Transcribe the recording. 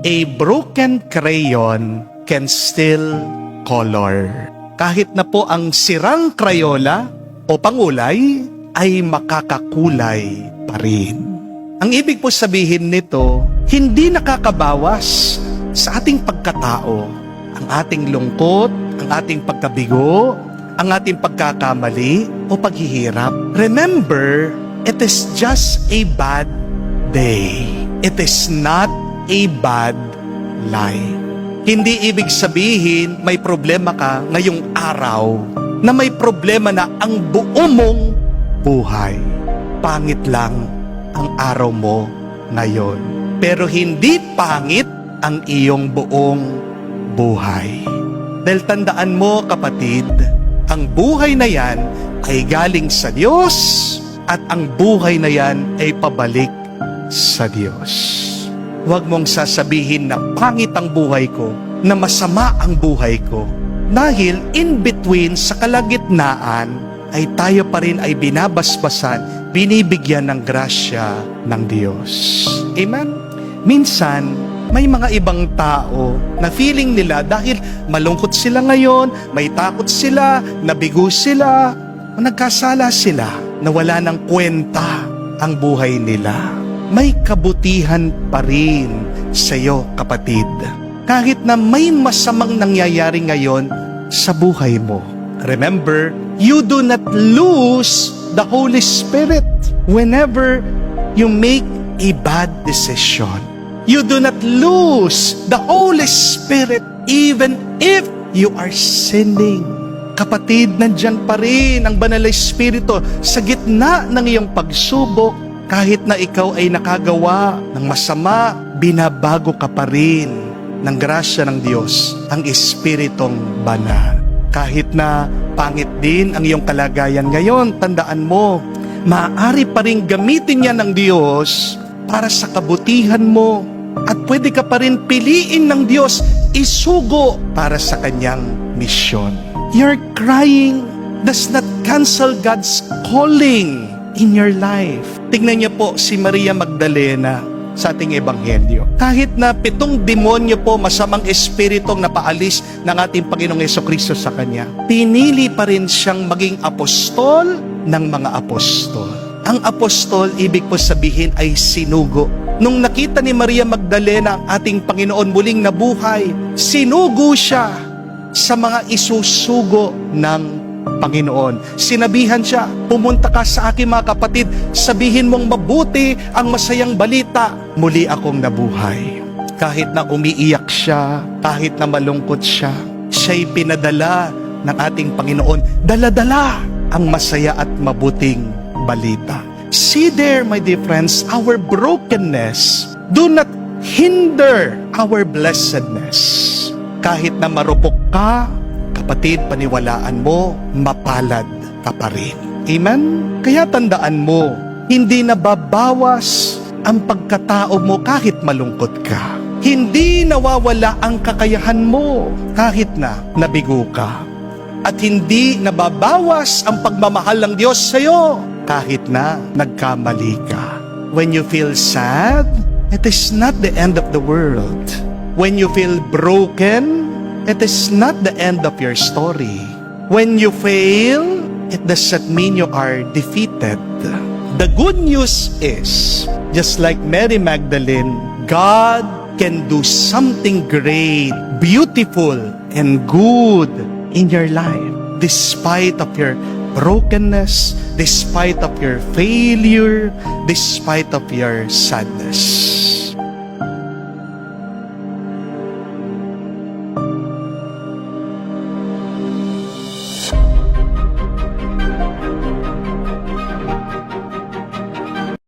a broken crayon can still color. Kahit na po ang sirang Crayola o pangulay ay makakakulay pa rin. Ang ibig po sabihin nito, hindi nakakabawas sa ating pagkatao ang ating lungkot, ang ating pagkabigo, ang ating pagkakamali o paghihirap. Remember, it is just a bad day. It is not a bad life. Hindi ibig sabihin may problema ka ngayong araw na may problema na ang buo mong buhay. Pangit lang ang araw mo ngayon. Pero hindi pangit ang iyong buong buhay. Dahil tandaan mo, kapatid, ang buhay na yan ay galing sa Diyos at ang buhay na yan ay pabalik sa Diyos. Huwag mong sasabihin na pangit ang buhay ko, na masama ang buhay ko. Dahil in between sa kalagitnaan ay tayo pa rin ay binabasbasan, binibigyan ng grasya ng Diyos. Amen? Minsan, may mga ibang tao na feeling nila dahil malungkot sila ngayon, may takot sila, nabigo sila, o nagkasala sila, na wala ng kwenta ang buhay nila. May kabutihan pa rin sa iyo, kapatid. Kahit na may masamang nangyayari ngayon sa buhay mo. Remember, you do not lose the Holy Spirit whenever you make a bad decision. You do not lose the Holy Spirit even if you are sinning. Kapatid, nandyan pa rin ang Banal na Espiritu sa gitna ng iyong pagsubok. Kahit na ikaw ay nakagawa ng masama, binabago ka pa rin ng grasya ng Diyos, ang Espiritong Banal. Kahit na pangit din ang iyong kalagayan ngayon, tandaan mo, maaari pa rin gamitin niya ng Diyos para sa kabutihan mo. At pwede ka pa rin piliin ng Diyos isugo para sa kanyang misyon. Your crying does not cancel God's calling in your life. Tignan niyo po si Maria Magdalena sa ating ebanghelyo. Kahit na 7 demonyo po, masamang espiritong napaalis ng ating Panginoong Jesucristo sa kanya, pinili pa rin siyang maging apostol ng mga apostol. Ang apostol, ibig po sabihin ay sinugo. Nung nakita ni Maria Magdalena ang ating Panginoon muling nabuhay, sinugo siya sa mga isusugo ng Panginoon. Sinabihan siya, pumunta ka sa akin mga kapatid, sabihin mong mabuti ang masayang balita, muli akong nabuhay. Kahit na umiiyak siya, kahit na malungkot siya, siya'y pinadala ng ating Panginoon, dala-dala ang masaya at mabuting balita. See there, my dear friends, our brokenness do not hinder our blessedness. Kahit na marupok ka, kapatid, paniwalaan mo, mapalad ka pa rin. Amen? Kaya tandaan mo, hindi nababawas ang pagkatao mo kahit malungkot ka. Hindi nawawala ang kakayahan mo kahit na nabigo ka. At hindi nababawas ang pagmamahal ng Diyos sa iyo kahit na nagkamali ka. When you feel sad, it is not the end of the world. When you feel broken, it is not the end of your story. When you fail, it doesn't mean you are defeated. The good news is, just like Mary Magdalene, God can do something great, beautiful, and good in your life. Despite of your brokenness, despite of your failure, despite of your sadness.